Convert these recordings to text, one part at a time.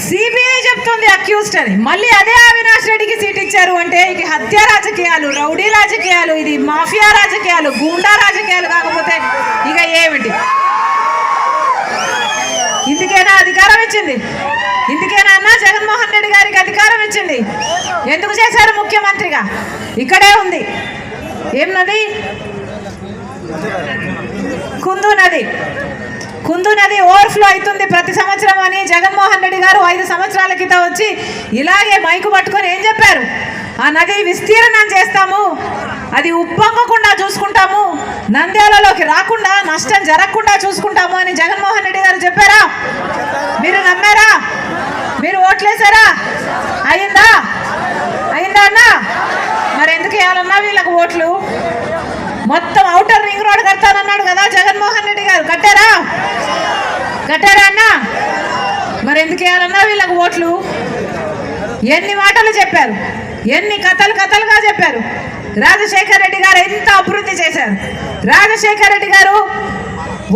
CBI చెప్తుంది accused అని, మళ్ళీ అదే అవినాష్ రెడ్డికి సీట్ ఇచ్చారు అంటే ఇది హత్య రాజకీయాలు, రౌడీ రాజకీయాలు, ఇది మాఫియా రాజకీయాలు, గూండా రాజకీయాలు కాకపోతే ఇక ఏమిటి? ఇందుకేనా అధికారం ఇచ్చింది? ఇందుకేనా అన్న జగన్మోహన్ రెడ్డి గారికి అధికారం ఇచ్చింది? ఎందుకు చేశారు ముఖ్యమంత్రిగా? ఇక్కడే ఉంది. ఏం నది? కుందు నది ఓవర్ఫ్లో అవుతుంది ప్రతి సంవత్సరం అని జగన్మోహన్ రెడ్డి గారు 5 సంవత్సరాల క్రితం వచ్చి ఇలాగే మైకు పట్టుకొని ఏం చెప్పారు? ఆ నది విస్తీర్ణం చేస్తాము, అది ఉప్పొంగకుండా చూసుకుంటాము, నంద్యాలలోకి రాకుండా నష్టం జరగకుండా చూసుకుంటాము అని జగన్మోహన్ రెడ్డి గారు చెప్పారా? మీరు నమ్మారా? మీరు ఓట్లేసారా? అయిందా అన్నా? మరి ఎందుకు వేయాలన్నా వీళ్ళకు ఓట్లు? మొత్తం ఔటర్ రింగ్ రోడ్ కడతానన్నాడు కదా జగన్మోహన్ రెడ్డి గారు, కట్టారా అన్నా? మరి ఎందుకు వేయాలన్నా వీళ్ళకు ఓట్లు? ఎన్ని మాటలు చెప్పారు, ఎన్ని కథలుగా చెప్పారు. రాజశేఖర్ రెడ్డి గారు ఎంత అభివృద్ధి చేశారు. రాజశేఖర్ రెడ్డి గారు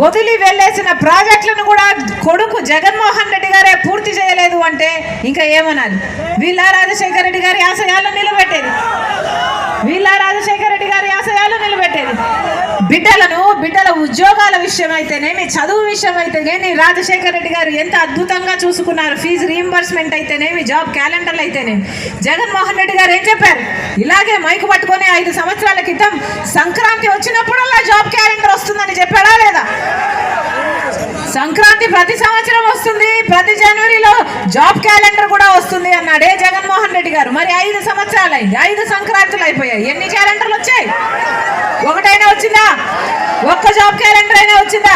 వదిలి వెళ్ళేసిన ప్రాజెక్టులను కూడా కొడుకు జగన్మోహన్ రెడ్డి గారే పూర్తి చేయలేదు అంటే ఇంకా ఏమనాలి? వీళ్ళ రాజశేఖర్ రెడ్డి గారి ఆశయాలను నిలబెట్టేది, బిడ్డల ఉద్యోగాల విషయం అయితేనేమి, చదువు విషయం అయితేనేమి రాజశేఖర్ రెడ్డి గారు ఎంత అద్భుతంగా చూసుకున్నారు. ఫీజు రీయింబర్స్మెంట్ అయితేనేమి, జాబ్ క్యాలెండర్లు అయితేనేమి. జగన్మోహన్ రెడ్డి గారు ఏం చెప్పారు? ఇలాగే మైకు పట్టుకొని 5 సంవత్సరాల క్రితం సంక్రాంతి వచ్చినప్పుడల్లా జాబ్ క్యాలెండర్ వస్తుందని చెప్పాడా లేదా? సంక్రాంతి ప్రతి సంవత్సరం వస్తుంది, ప్రతి జనవరిలో జాబ్ క్యాలెండర్ కూడా వస్తుంది అన్నాడే జగన్మోహన్ రెడ్డి గారు. మరి 5 సంవత్సరాలు అయింది, 5 సంక్రాంతులు అయిపోయాయి. ఎన్ని క్యాలెండర్లు వచ్చాయి? ఒకటైనా వచ్చిందా? ఒక్క జాబ్ క్యాలెండర్ అయినా వచ్చిందా?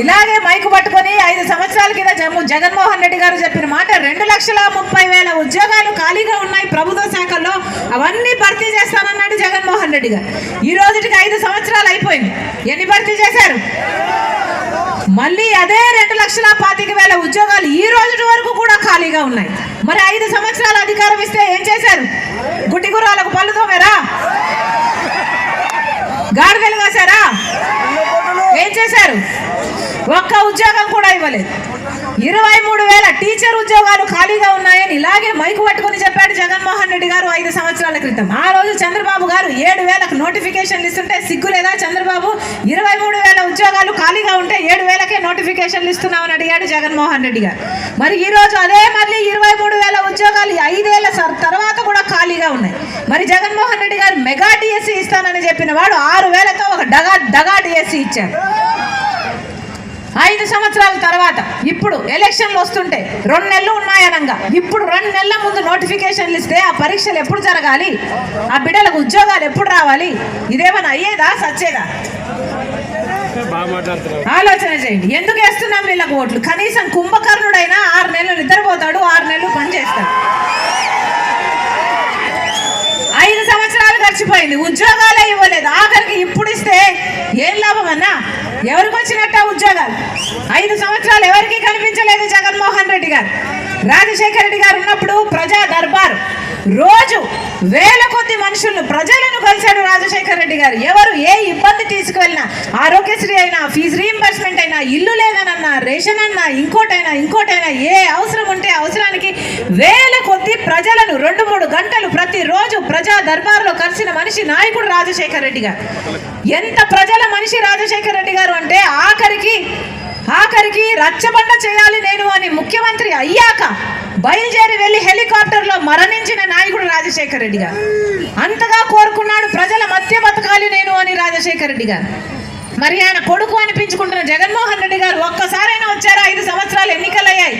ఇలాగే మైకు పట్టుకొని 5 సంవత్సరాల కింద జగన్మోహన్ రెడ్డి గారు చెప్పిన మాట 2,30,000 ఉద్యోగాలు ఖాళీగా ఉన్నాయి ప్రభుత్వ శాఖల్లో, అవన్నీ భర్తీ చేస్తానన్నాడు జగన్మోహన్ రెడ్డి గారు. ఈ రోజుకి 5 సంవత్సరాలు అయిపోయింది. ఎన్ని భర్తీ చేశారు? మళ్ళీ అదే 2,25,000 ఉద్యోగాలు ఈ రోజు వరకు కూడా ఖాళీగా ఉన్నాయి. మరి 5 సంవత్సరాల అధికారం ఇస్తే ఏం చేశారు? గుడ్డి గుర్రాలకు పళ్ళు తోమారా? గాడిదలు కాశారా? ఏం చేశారు? ఒక్క ఉద్యోగం కూడా ఇవ్వలేదు. 23,000 టీచర్ ఉద్యోగాలు ఖాళీగా ఉన్నాయని ఇలాగే మైకు పట్టుకుని చెప్పాడు జగన్మోహన్ రెడ్డి గారు 5 సంవత్సరాల క్రితం. ఆ రోజు చంద్రబాబు గారు 7,000కు నోటిఫికేషన్లు ఇస్తుంటే సిగ్గు లేదా చంద్రబాబు? 23,000 ఉద్యోగాలు ఖాళీగా ఉంటే 7,000కే నోటిఫికేషన్లు ఇస్తున్నామని అడిగాడు జగన్మోహన్ రెడ్డి గారు. మరి ఈ రోజు అదే మళ్ళీ 23,000 ఉద్యోగాలు 5 ఏళ్ల తర్వాత కూడా ఖాళీగా ఉన్నాయి. మరి జగన్మోహన్ రెడ్డి గారు మెగా డిఎస్సి ఇస్తానని చెప్పిన వాడు 6,000తో ఒక దగా డిఎస్సి ఇచ్చారు. 5 సంవత్సరాల తర్వాత ఇప్పుడు ఎలక్షన్లు వస్తుంటే 2 నెలలు ఉన్నాయనంగా ఇప్పుడు 2 నెలల ముందు నోటిఫికేషన్లు ఇస్తే ఆ పరీక్షలు ఎప్పుడు జరగాలి? ఆ బిడ్డలకు ఉద్యోగాలు ఎప్పుడు రావాలి? ఇదేమన్నా అయ్యేదా? సచ్చేదా? ఆలోచన చేయండి. ఎందుకు వేస్తున్నాం వీళ్ళకు ఓట్లు? కనీసం కుంభకర్ణుడైనా 6 నెలలు నిద్రపోతాడు, 6 నెలలు పనిచేస్తాడు. 5 సంవత్సరాలు గడిచిపోయింది, ఉద్యోగాలే ఇవ్వలేదు. ఆఖరికి ఇప్పుడు ఇస్తే ఏం లాభం అన్నా? ఎవరికి వచ్చినట్ట ఉద్యోగాలు? 5 సంవత్సరాలు ఎవరికి కనిపించలేదు జగన్మోహన్ రెడ్డి గారు. రాజశేఖర రెడ్డి గారు ఉన్నప్పుడు ప్రజా దర్బార్ రోజు వేల కొద్ది మనుషులను, ప్రజలను కలిశాడు రాజశేఖర రెడ్డి గారు. ఎవరు ఏ ఇబ్బంది తీసుకువెళ్ళినా, ఆరోగ్యశ్రీ అయినా, ఫీజు రీయింబర్స్మెంట్ అయినా, ఇల్లు లేదనన్నా, రేషన్ అన్నా, ఇంకోటైనా ఏ అవసరం ఉంటే అవసరానికి వేల కొద్ది ప్రజలను 2-3 గంటలు ప్రతిరోజు ప్రజా దర్బార్లో కలిసిన మనిషి నాయకుడు రాజశేఖర రెడ్డి గారు. ఎంత ప్రజల మనిషి రాజశేఖర రెడ్డి గారు అంటే ఆఖరికి రచ్చబండ చేయాలి నేను అని ముఖ్యమంత్రి అయ్యాక బయలుదేరి వెళ్ళి హెలికాప్టర్లో మరణించిన నాయకుడు రాజశేఖర రెడ్డి గారు. అంతగా కోరుకున్నాడు ప్రజల మధ్య బతకాలి నేను అని రాజశేఖర రెడ్డి గారు. మరి ఆయన కొడుకు అనిపించుకుంటున్న జగన్మోహన్ రెడ్డి గారు ఒక్కసారైనా వచ్చారా? 5 సంవత్సరాలు ఎన్నికలయ్యాయి.